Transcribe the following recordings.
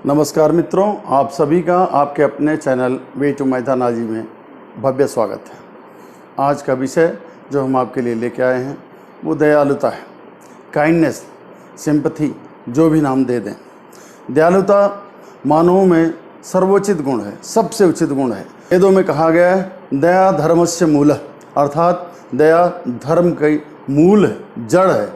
नमस्कार मित्रों, आप सभी का आपके अपने चैनल वे टू मैथानाजी में भव्य स्वागत है। आज का विषय जो हम आपके लिए लेके आए हैं वो दयालुता है। काइंडनेस, सिंपैथी, जो भी नाम दे दें। दयालुता मानवों में सर्वोचित गुण है, सबसे उचित गुण है। वेदों में कहा गया है दया धर्मस्य मूलः, अर्थात दया धर्म की मूल है, जड़ है।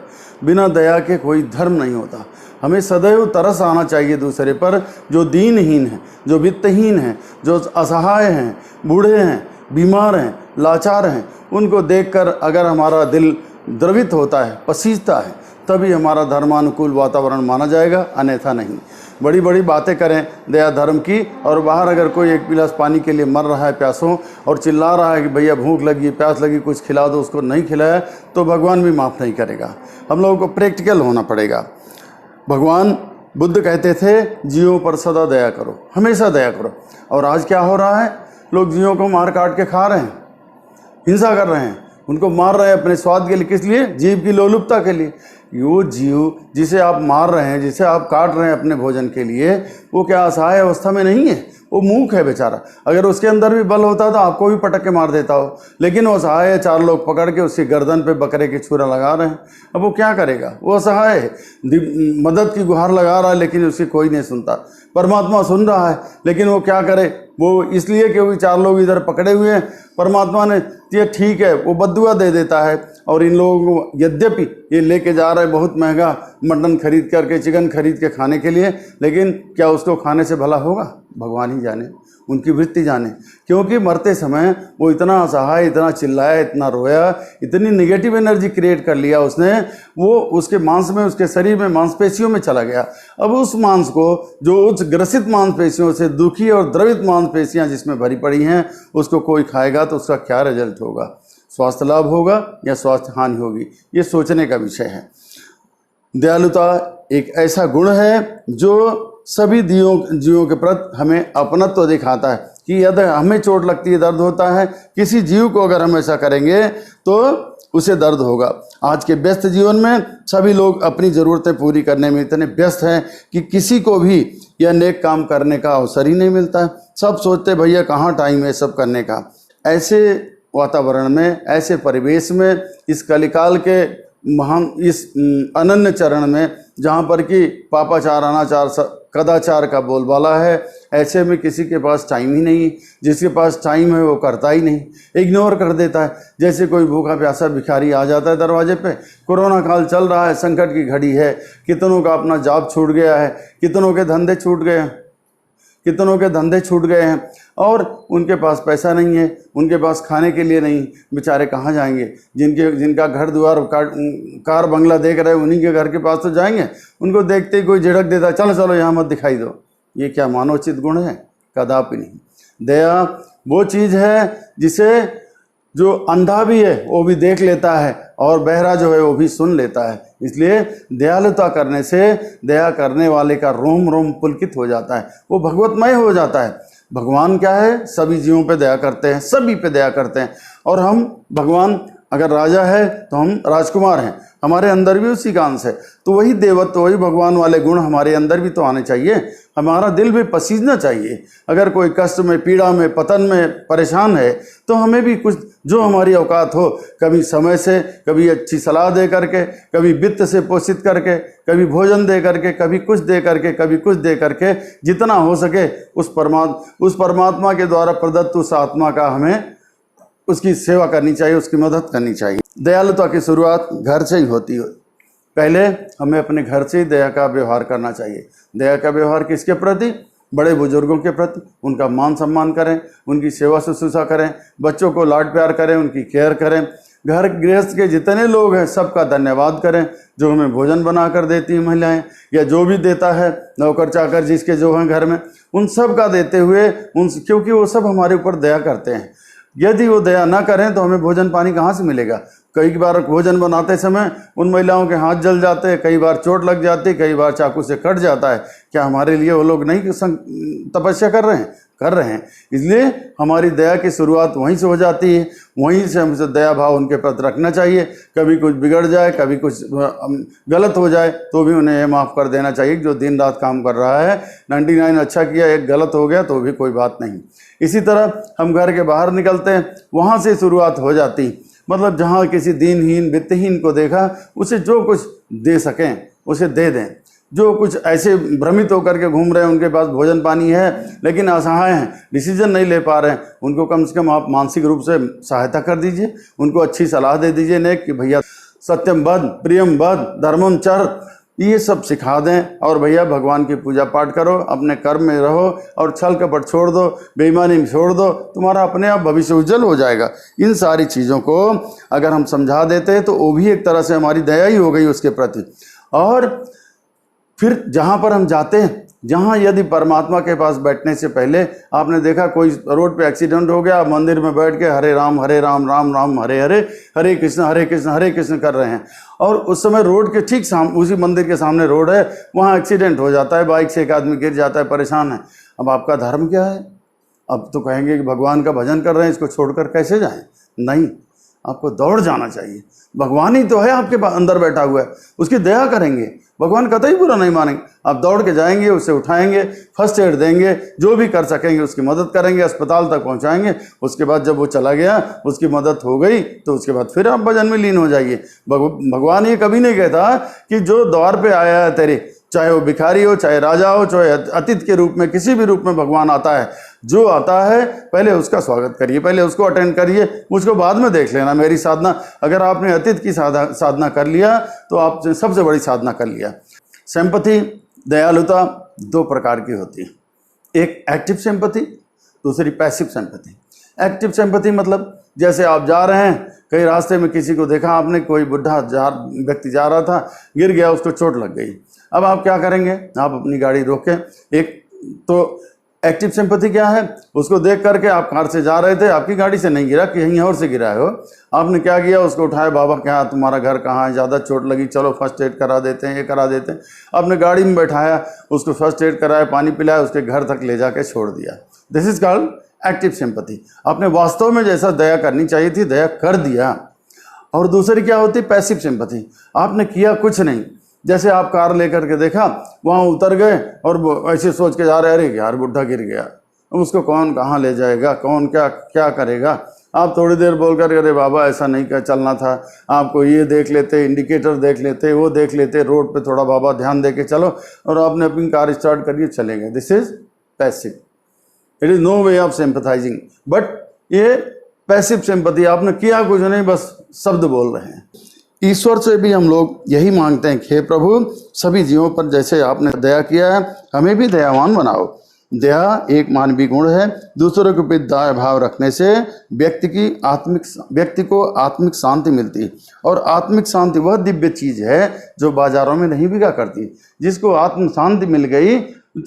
बिना दया के कोई धर्म नहीं होता। हमें सदैव तरस आना चाहिए दूसरे पर, जो दीनहीन है, जो वित्तहीन है, जो असहाय हैं, बूढ़े हैं, बीमार हैं, लाचार हैं। उनको देखकर अगर हमारा दिल द्रवित होता है, पसीजता है, तभी हमारा धर्मानुकूल वातावरण माना जाएगा, अन्यथा नहीं। बड़ी बड़ी बातें करें दया धर्म की, और बाहर अगर कोई एक गिलास पानी के लिए मर रहा है प्यासों और चिल्ला रहा है कि भैया भूख लगी, प्यास लगी, कुछ खिला दो, उसको नहीं खिलाया तो भगवान भी माफ़ नहीं करेगा। हम लोगों को प्रैक्टिकल होना पड़ेगा। भगवान बुद्ध कहते थे जीवों पर सदा दया करो, हमेशा दया करो। और आज क्या हो रहा है, लोग जीवों को मार काट के खा रहे हैं, हिंसा कर रहे हैं, उनको मार रहे हैं अपने स्वाद के लिए। किस लिए? जीव की लोलुपता के लिए। वो जीव जिसे आप मार रहे हैं, जिसे आप काट रहे हैं अपने भोजन के लिए, वो क्या असहाय अवस्था में नहीं है? वो मूक है बेचारा। अगर उसके अंदर भी बल होता तो आपको भी पटक के मार देता हो, लेकिन वो असहाय है। 4 लोग पकड़ के उसकी गर्दन पे बकरे की छुरा लगा रहे हैं। अब वो क्या करेगा? वो असहाय है, मदद की गुहार लगा रहा है, लेकिन उसकी कोई नहीं सुनता। परमात्मा सुन रहा है, लेकिन वो क्या करे? वो इसलिए क्योंकि 4 लोग इधर पकड़े हुए हैं, परमात्मा ने ये ठीक है, वो बद्दुआ दे देता है। और इन लोगों को यद्यपि ये लेके जा रहे हैं बहुत महंगा मटन खरीद करके, चिकन खरीद के खाने के लिए, लेकिन क्या उसको खाने से भला होगा? भगवान ही जाने, उनकी वृत्ति जाने। क्योंकि मरते समय वो इतना असहाय, इतना चिल्लाया, इतना रोया, इतनी निगेटिव एनर्जी क्रिएट कर लिया उसने, वो उसके मांस में, उसके शरीर में, मांसपेशियों में चला गया। अब उस मांस को, जो उस ग्रसित मांसपेशियों से, दुखी और द्रवित मांसपेशियां जिसमें भरी पड़ी हैं, उसको कोई खाएगा तो उसका क्या रिजल्ट होगा? स्वास्थ्य लाभ होगा या स्वास्थ्य हानि होगी? ये सोचने का विषय है। दयालुता एक ऐसा गुण है जो सभी जीवों के प्रति हमें अपनत्व दिखाता है कि यदि हमें चोट लगती है, दर्द होता है, किसी जीव को अगर हम ऐसा करेंगे तो उसे दर्द होगा। आज के व्यस्त जीवन में सभी लोग अपनी ज़रूरतें पूरी करने में इतने व्यस्त हैं कि किसी को भी यह नेक काम करने का अवसर ही नहीं मिलता है। सब सोचते भैया कहाँ टाइम है सब करने का। ऐसे वातावरण में, ऐसे परिवेश में, इस कलिकाल के महान इस अनन्य चरण में, जहाँ पर कि पापाचार, अनाचार, कदाचार का बोलबाला है, ऐसे में किसी के पास टाइम ही नहीं। जिसके पास टाइम है वो करता ही नहीं, इग्नोर कर देता है। जैसे कोई भूखा प्यासा भिखारी आ जाता है दरवाजे पे। कोरोना काल चल रहा है, संकट की घड़ी है, कितनों का अपना जॉब छूट गया है, कितनों के धंधे छूट गए हैं, कितनों के धंधे छूट गए हैं, और उनके पास पैसा नहीं है, उनके पास खाने के लिए नहीं। बेचारे कहाँ जाएंगे? जिनका घर द्वार कार बंगला देख रहे हैं, उन्हीं के घर के पास तो जाएंगे। उनको देखते ही कोई झिड़क देता है, चलो चलो यहाँ मत दिखाई दो। ये क्या मानवोचित गुण है? कदापि नहीं। दया वो चीज़ है जिसे जो अंधा भी है वो भी देख लेता है, और बहरा जो है वो भी सुन लेता है। इसलिए दयालुता करने से दया करने वाले का रोम रोम पुलकित हो जाता है, वो भगवतमय हो जाता है। भगवान क्या है? सभी जीवों पे दया करते हैं, सभी पे दया करते हैं। और हम, भगवान अगर राजा है तो हम राजकुमार हैं, हमारे अंदर भी उसी का अंश है। तो वही देवत्व, वही भगवान वाले गुण हमारे अंदर भी तो आने चाहिए। हमारा दिल भी पसीजना चाहिए। अगर कोई कष्ट में, पीड़ा में, पतन में परेशान है तो हमें भी कुछ जो हमारी औकात हो, कभी समय से, कभी अच्छी सलाह दे करके, कभी वित्त से पोषित करके, कभी भोजन दे करके, कभी कुछ दे करके, कभी कुछ दे करके, जितना हो सके उस परमात्मा के द्वारा प्रदत्त उस आत्मा का हमें उसकी सेवा करनी चाहिए, उसकी मदद करनी चाहिए। दयालुता की शुरुआत घर से ही होती है। पहले हमें अपने घर से ही दया का व्यवहार करना चाहिए। दया का व्यवहार किसके प्रति? बड़े बुजुर्गों के प्रति। उनका मान सम्मान करें, उनकी सेवा शुश्रूषा करें, बच्चों को लाड प्यार करें, उनकी केयर करें। घर गृहस्थ के जितने लोग हैं सबका धन्यवाद करें। जो हमें भोजन बना कर देती हैं महिलाएं, या जो भी देता है, नौकर चाकर जिसके जो हैं घर में, उन सब का देते हुए क्योंकि वो सब हमारे ऊपर दया करते हैं। यदि वो दया ना करें तो हमें भोजन पानी कहाँ से मिलेगा? कई बार भोजन बनाते समय उन महिलाओं के हाथ जल जाते हैं, कई बार चोट लग जाती है, कई बार चाकू से कट जाता है। क्या हमारे लिए वो लोग नहीं तपस्या कर रहे हैं? कर रहे हैं। इसलिए हमारी दया की शुरुआत वहीं से हो जाती है, वहीं से हमसे दया भाव उनके प्रति रखना चाहिए। कभी कुछ बिगड़ जाए, कभी कुछ गलत हो जाए तो भी उन्हें ये माफ़ कर देना चाहिए। जो दिन रात काम कर रहा है, 99 अच्छा किया, एक गलत हो गया तो भी कोई बात नहीं। इसी तरह हम घर के बाहर निकलते हैं, वहाँ से शुरुआत हो जाती। मतलब जहाँ किसी दीनहीन वित्तहीन को देखा, उसे जो कुछ दे सकें उसे दे दें। जो कुछ ऐसे भ्रमित होकर के घूम रहे हैं, उनके पास भोजन पानी है लेकिन असहाय हैं, डिसीजन नहीं ले पा रहे हैं, उनको कम से कम आप मानसिक रूप से सहायता कर दीजिए। उनको अच्छी सलाह दे दीजिए नेक कि भैया सत्यम बद, प्रियम बद, धर्मम चर, ये सब सिखा दें। और भैया भगवान की पूजा पाठ करो, अपने कर्म में रहो और छल कपट छोड़ दो, बेईमानी छोड़ दो, तुम्हारा अपने आप भविष्य उज्जवल हो जाएगा। इन सारी चीज़ों को अगर हम समझा देते हैं तो वो भी एक तरह से हमारी दया ही हो गई उसके प्रति। और फिर जहाँ पर हम जाते हैं, जहाँ यदि परमात्मा के पास बैठने से पहले आपने देखा कोई रोड पे एक्सीडेंट हो गया, मंदिर में बैठ के हरे राम राम राम हरे हरे, हरे कृष्ण कर रहे हैं, और उस समय रोड के ठीक सामने, उसी मंदिर के सामने रोड है, वहाँ एक्सीडेंट हो जाता है, बाइक से एक आदमी गिर जाता है, परेशान है। अब आपका धर्म क्या है? अब तो कहेंगे कि भगवान का भजन कर रहे हैं, इसको छोड़कर कैसे जाएं? नहीं, आपको दौड़ जाना चाहिए। भगवान ही तो है आपके अंदर बैठा हुआ है, उसकी दया करेंगे, भगवान कतई बुरा नहीं मानेंगे। आप दौड़ के जाएंगे, उसे उठाएंगे, फर्स्ट एड देंगे, जो भी कर सकेंगे उसकी मदद करेंगे, अस्पताल तक पहुंचाएंगे। उसके बाद जब वो चला गया, उसकी मदद हो गई, तो उसके बाद फिर आप भजन में लीन हो जाइए। भगवान ये कभी नहीं कहता कि जो द्वार पे आया है तेरे, चाहे वो भिखारी हो, चाहे राजा हो, चाहे अतिथि के रूप में, किसी भी रूप में भगवान आता है, जो आता है पहले उसका स्वागत करिए, पहले उसको अटेंड करिए, मुझको बाद में देख लेना, मेरी साधना। अगर आपने अतिथि की साधना कर लिया तो आपने सबसे बड़ी साधना कर लिया। सिंपैथी, दयालुता दो प्रकार की होती है, एक एक्टिव सिंपैथी, दूसरी पैसिव सिंपैथी। एक्टिव सिंपैथी मतलब जैसे आप जा रहे हैं, कहीं रास्ते में किसी को देखा आपने, कोई बुढ़ा व्यक्ति जा रहा था, गिर गया, उसको चोट लग गई। अब आप क्या करेंगे? आप अपनी गाड़ी रोकें। एक तो एक्टिव सिंपैथी क्या है? उसको देख करके आप कार से जा रहे थे, आपकी गाड़ी से नहीं गिरा, कहीं और से गिरा हो, आपने क्या किया? उसको उठाया, बाबा क्या तुम्हारा घर कहाँ है, ज़्यादा चोट लगी, चलो फर्स्ट एड करा देते हैं, ये करा देते हैं। आपने गाड़ी में बैठाया, उसको फर्स्ट एड कराया, पानी पिलाया, उसके घर तक ले जाके छोड़ दिया। This is called active sympathy. आपने वास्तव में जैसा दया करनी चाहिए थी, दया कर दिया। और दूसरी क्या होती? Passive sympathy. आपने किया कुछ नहीं, जैसे आप कार लेकर के देखा, वहाँ उतर गए और ऐसे सोच के जा रहे, अरे यार बुढ़ा गिर गया, उसको कौन कहाँ ले जाएगा, कौन क्या क्या करेगा। आप थोड़ी देर बोल कर, अरे बाबा ऐसा नहीं कर चलना था, आपको ये देख लेते, इंडिकेटर देख लेते, वो देख लेते, रोड पे थोड़ा बाबा ध्यान दे के चलो, और आपने अपनी कार स्टार्ट करिए, चले गए। This is passive. It is no way of sympathizing. But ये पैसिव सिंपैथी, आपने किया कुछ नहीं, बस शब्द बोल रहे हैं। ईश्वर से भी हम लोग यही मांगते हैं कि हे प्रभु, सभी जीवों पर जैसे आपने दया किया है, हमें भी दयावान बनाओ। दया एक मानवीय गुण है। दूसरों के प्रति दया भाव रखने से व्यक्ति को आत्मिक शांति मिलती है, और आत्मिक शांति वह दिव्य चीज़ है जो बाजारों में नहीं बिका करती। जिसको आत्म शांति मिल गई,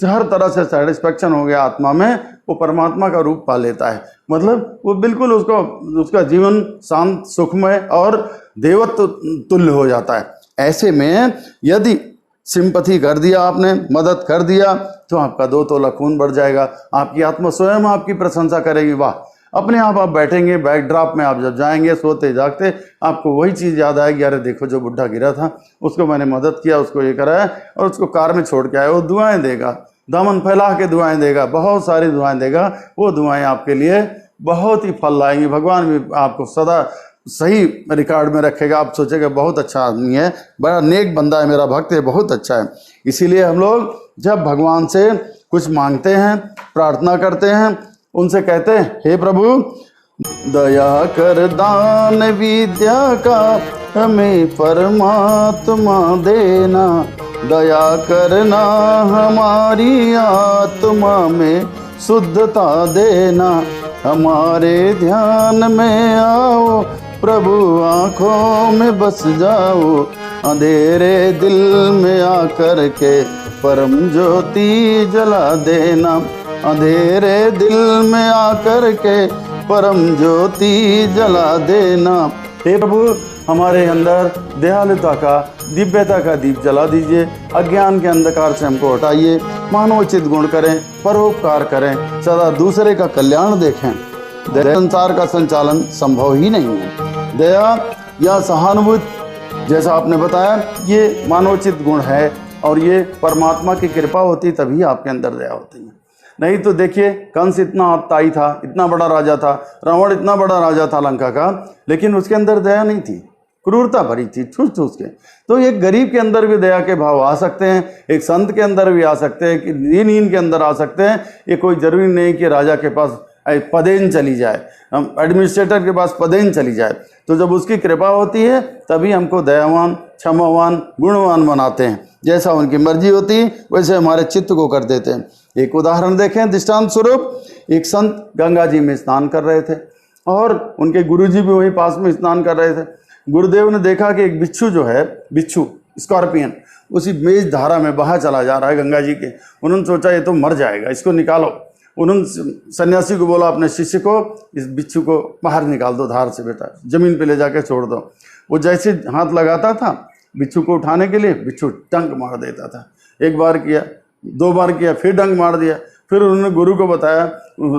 हर तरह से सेटिस्फैक्शन हो गया आत्मा में, वो परमात्मा का रूप पा लेता है। मतलब वो बिल्कुल उसका जीवन शांत, सुखमय और देवत्व तुल्य हो जाता है। ऐसे में यदि सिंपैथी कर दिया आपने, मदद कर दिया, तो आपका 2 तोला खून बढ़ जाएगा। आपकी आत्मा स्वयं आपकी प्रशंसा करेगी। वाह, अपने आप बैठेंगे, बैकड्रॉप में आप जब जाएंगे, सोते जागते, आपको वही चीज़ याद आएगी, अरे देखो जो बुढ़ा गिरा था, उसको मैंने मदद किया, उसको ये कराया, और उसको कार में छोड़ के आया। वो दुआएं देगा, दामन फैला के दुआएं देगा, बहुत सारी दुआएं देगा। वो दुआएं आपके लिए बहुत ही फल लाएंगी। भगवान भी आपको सदा सही रिकॉर्ड में रखेगा। आप सोचेंगे बहुत अच्छा आदमी है, बड़ा नेक बंदा है, मेरा भक्त है, बहुत अच्छा है। इसीलिए हम लोग जब भगवान से कुछ मांगते हैं, प्रार्थना करते हैं, उनसे कहते हैं, हे प्रभु दया कर दान विद्या का हमें परमात्मा देना, दया करना हमारी आत्मा में शुद्धता देना, हमारे ध्यान में आओ प्रभु, आँखों में बस जाओ, अंधेरे दिल में आकर के परम ज्योति जला देना, अंधेरे दिल में आकर के परम ज्योति जला देना। हे प्रभु, हमारे अंदर दयालुता का दिव्यता का दीप जला दीजिए, अज्ञान के अंधकार से हमको हटाइए, मानवोचित गुण करें, परोपकार करें, सदा दूसरे का कल्याण देखें। दया संसार का संचालन संभव ही नहीं है। दया या सहानुभूति, जैसा आपने बताया, ये मानवोचित गुण है और ये परमात्मा की कृपा होती तभी आपके अंदर दया होती है। नहीं तो देखिए, कंस इतना आत्ताई था, इतना बड़ा राजा था, रावण इतना बड़ा राजा था लंका का, लेकिन उसके अंदर दया नहीं थी, क्रूरता भरी थी, ठूस ठूस के। तो एक गरीब के अंदर भी दया के भाव आ सकते हैं, एक संत के अंदर भी आ सकते हैं, कि दीनहीन के अंदर आ सकते हैं। ये कोई जरूरी नहीं कि राजा के पास पदेन चली जाए, हम एडमिनिस्ट्रेटर के पास पदेन चली जाए। तो जब उसकी कृपा होती है तभी हमको दयावान, क्षमावान, गुणवान बनाते हैं। जैसा उनकी मर्जी होती वैसे हमारे चित्त को कर देते हैं। एक उदाहरण देखें दृष्टांत स्वरूप, एक संत गंगा जी में स्नान कर रहे थे और उनके गुरुजी भी वहीं पास में स्नान कर रहे थे। गुरुदेव ने देखा कि एक बिच्छू जो है, बिच्छू स्कॉर्पियन, उसी मेज धारा में बहा चला जा रहा है गंगा जी के। उन्होंने सोचा ये तो मर जाएगा, इसको निकालो। उन्होंने सन्यासी को बोला अपने शिष्य को, इस बिच्छू को बाहर निकाल दो धार से, बेटा जमीन पे ले जाके छोड़ दो। वो जैसे हाथ लगाता था बिच्छू को उठाने के लिए, बिच्छू डंक मार देता था। एक बार किया, दो बार किया, फिर डंक मार दिया। फिर उन्होंने गुरु को बताया,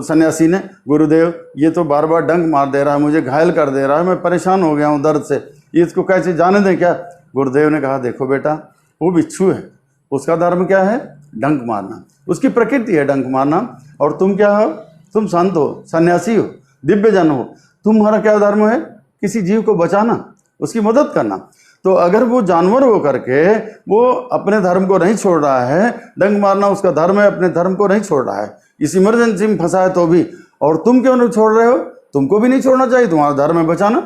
सन्यासी ने, गुरुदेव ये तो बार बार डंक मार दे रहा है, मुझे घायल कर दे रहा है, मैं परेशान हो गया हूँ दर्द से, ये इसको कैसे जाने दें क्या? गुरुदेव ने कहा, देखो बेटा, वो बिच्छू है, उसका धर्म क्या है? डंक मारना, उसकी प्रकृति है डंक मारना। और तुम क्या हो? तुम संत हो, सन्यासी हो, दिव्य जन हो, तुम्हारा क्या धर्म है? किसी जीव को बचाना, उसकी मदद करना। तो अगर वो जानवर हो करके वो अपने धर्म को नहीं छोड़ रहा है, डंक मारना उसका धर्म है, अपने धर्म को नहीं छोड़ रहा है, इस इमरजेंसी में फंसा है तो भी, और तुम क्यों नहीं छोड़ रहे हो? तुमको भी नहीं छोड़ना चाहिए, तुम्हारा धर्म है बचाना।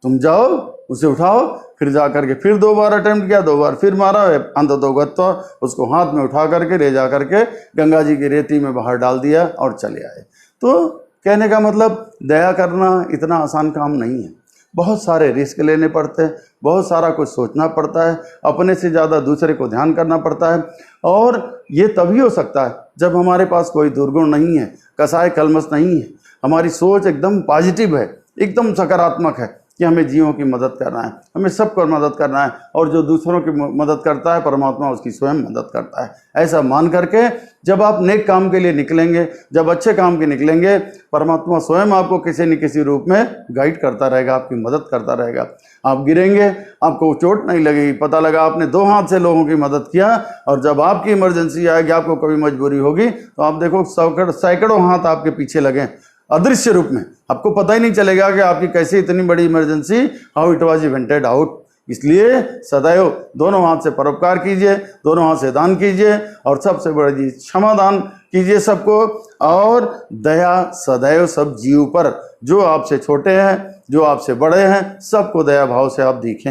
तुम जाओ, उसे उठाओ, फिर जा करके फिर 2 बार अटेम्प्ट किया, 2 बार फिर मारा, अंततः गत्वा उसको हाथ में उठा करके ले जा करके गंगा जी की रेती में बाहर डाल दिया और चले आए। तो कहने का मतलब, दया करना इतना आसान काम नहीं है, बहुत सारे रिस्क लेने पड़ते हैं, बहुत सारा कुछ सोचना पड़ता है, अपने से ज़्यादा दूसरे को ध्यान करना पड़ता है। और ये तभी हो सकता है जब हमारे पास कोई दुर्गुण नहीं है, कसाय कलमश नहीं है, हमारी सोच एकदम पॉजिटिव है, एकदम सकारात्मक है कि हमें जीवों की मदद करना है, हमें सबको मदद करना है, और जो दूसरों की मदद करता है परमात्मा उसकी स्वयं मदद करता है। ऐसा मान करके जब आप नेक काम के लिए निकलेंगे, जब अच्छे काम के निकलेंगे, परमात्मा स्वयं आपको किसी न किसी रूप में गाइड करता रहेगा, आपकी मदद करता रहेगा। आप गिरेंगे, आपको चोट नहीं लगेगी, पता लगा आपने 2 हाथ से लोगों की मदद किया, और जब आपकी इमरजेंसी आएगी, आपको कभी मजबूरी होगी, तो आप देखो सैकड़ों हाथ आपके पीछे लगे अदृश्य रूप में, आपको पता ही नहीं चलेगा कि आपकी कैसी इतनी बड़ी emergency, how it was invented out. इसलिए सदैव दोनों हाथ से परोपकार कीजिए, दोनों हाथ से दान कीजिए, और सबसे बड़ी चीज क्षमा दान कीजिए सबको, और दया सदैव सब जीव पर, जो आपसे छोटे हैं, जो आपसे बड़े हैं, सबको दया भाव से आप दिखें।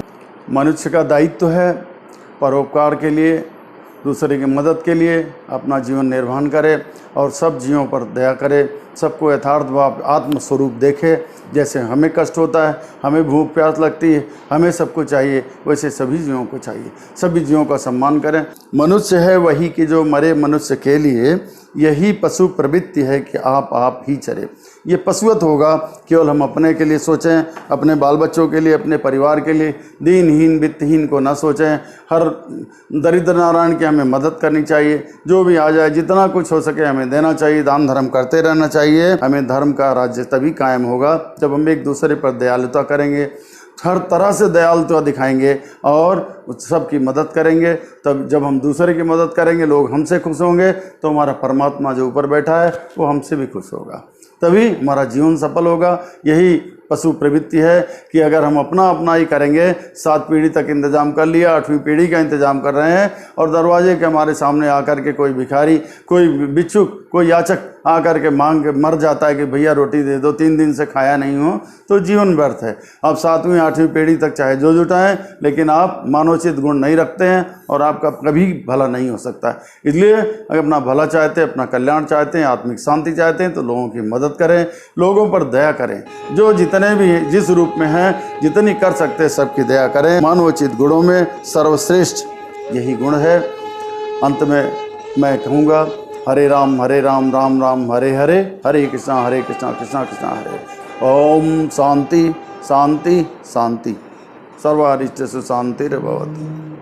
मनुष्य का दायित्व है परोपकार के लिए, दूसरे की मदद के लिए अपना जीवन निर्वाह करे, और सब जीवों पर दया करे, सबको यथार्थ भाव आत्मस्वरूप देखे। जैसे हमें कष्ट होता है, हमें भूख प्यास लगती है, हमें सबको चाहिए, वैसे सभी जीवों को चाहिए, सभी जीवों का सम्मान करें। मनुष्य है वही कि जो मरे मनुष्य के लिए, यही पशु प्रवृत्ति है कि आप ही चरे। ये पशुवत होगा, केवल हम अपने के लिए सोचें, अपने बाल बच्चों के लिए, अपने परिवार के लिए, दीनहीन वित्तहीन को न सोचें। हर दरिद्र नारायण की हमें मदद करनी चाहिए, जो भी आ जाए जितना कुछ हो सके हमें देना चाहिए, दान धर्म करते रहना चाहिए। हमें धर्म का राज्य तभी कायम होगा जब हम एक दूसरे पर दयालुता करेंगे, हर तरह से दयालुता दिखाएंगे और सबकी मदद करेंगे। तब जब हम दूसरे की मदद करेंगे, लोग हमसे खुश होंगे, तो हमारा परमात्मा जो ऊपर बैठा है वो हमसे भी खुश होगा, तभी हमारा जीवन सफल होगा। यही पशु प्रवृत्ति है कि अगर हम अपना ही करेंगे, 7 पीढ़ी तक इंतजाम कर लिया, 8वीं पीढ़ी का इंतजाम कर रहे हैं, और दरवाजे के हमारे सामने आकर के कोई भिखारी, कोई भिक्षुक, कोई याचक आकर के मांग के मर जाता है कि भैया रोटी दे दो, 3 दिन से खाया नहीं हो, तो जीवन व्यर्थ है। आप 7वीं 8वीं पीढ़ी तक चाहे जो जुटाएं, लेकिन आप मानवोचित गुण नहीं रखते हैं और आपका कभी भला नहीं हो सकता। इसलिए अगर अपना भला चाहते हैं, अपना कल्याण चाहते हैं, आत्मिक शांति चाहते हैं, तो लोगों की मदद करें, लोगों पर दया करें। जो जितने भी जिस रूप में हैं, जितनी कर सकते हैं सबकी दया करें। मानवोचित गुणों में सर्वश्रेष्ठ यही गुण है। अंत में मैं कहूँगा, हरे राम राम राम हरे हरे, हरे कृष्णा कृष्णा कृष्णा हरे। ओम शांति शांति शांति। सर्वारिष्टेषु शान्तिर्भवतु।